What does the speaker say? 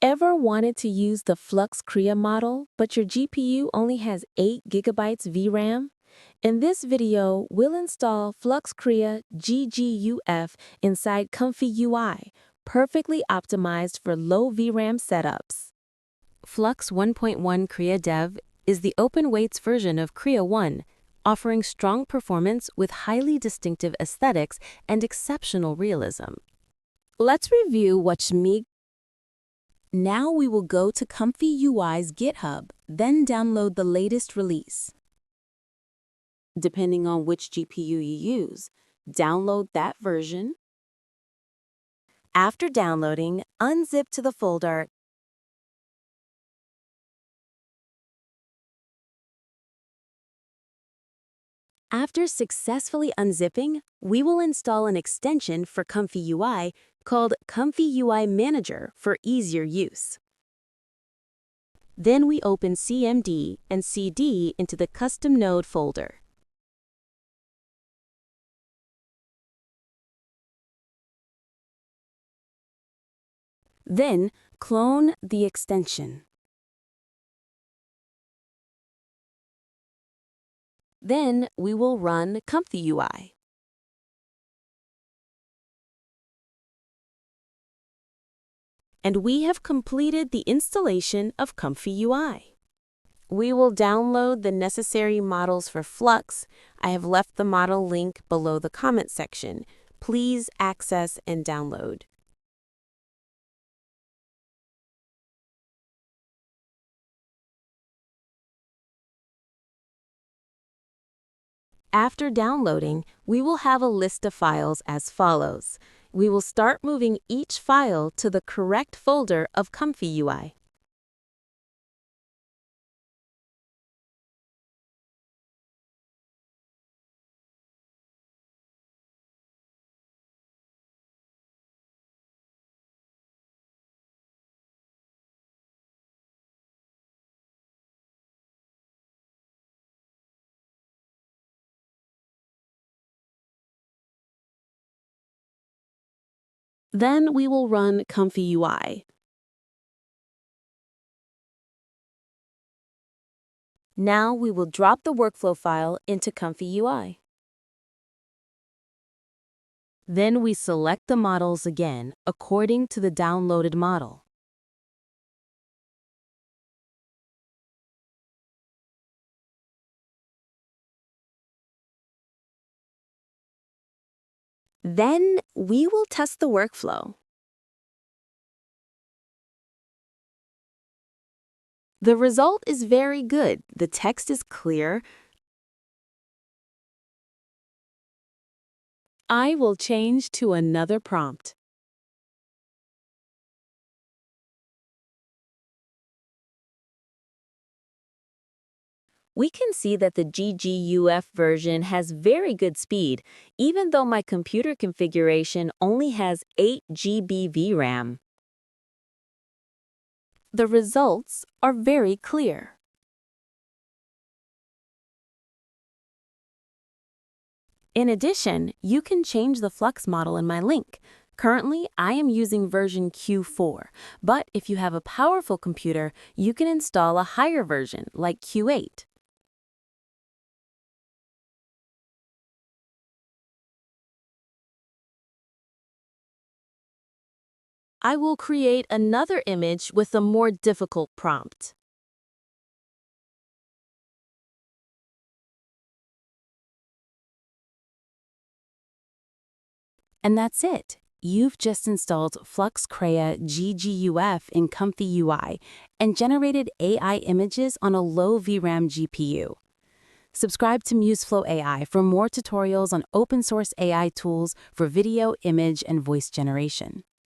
Ever wanted to use the Flux Krea model, but your GPU only has 8 GB VRAM? In this video, we'll install Flux Krea GGUF inside ComfyUI, perfectly optimized for low VRAM setups. Flux 1.1 Krea Dev is the open weights version of Krea 1, offering strong performance with highly distinctive aesthetics and exceptional realism. Let's review what's mig. Now we will go to ComfyUI's GitHub, then download the latest release. Depending on which GPU you use, download that version. After downloading, unzip to the folder. After successfully unzipping, we will install an extension for ComfyUI called ComfyUI Manager for easier use. Then we open CMD and CD into the custom node folder. Then clone the extension. Then we will run ComfyUI. And we have completed the installation of ComfyUI. We will download the necessary models for Flux. I have left the model link below the comment section. Please access and download. After downloading, we will have a list of files as follows. We will start moving each file to the correct folder of ComfyUI. Then we will run ComfyUI. Now we will drop the workflow file into ComfyUI. Then we select the models again according to the downloaded model. Then we will test the workflow. The result is very good. The text is clear. I will change to another prompt. We can see that the GGUF version has very good speed, even though my computer configuration only has 8 GB VRAM. The results are very clear. In addition, you can change the Flux model in my link. Currently, I am using version Q4, but if you have a powerful computer, you can install a higher version like Q8. I will create another image with a more difficult prompt. And that's it. You've just installed Flux Krea GGUF in ComfyUI and generated AI images on a low VRAM GPU. Subscribe to MuseFlow AI for more tutorials on open source AI tools for video, image, and voice generation.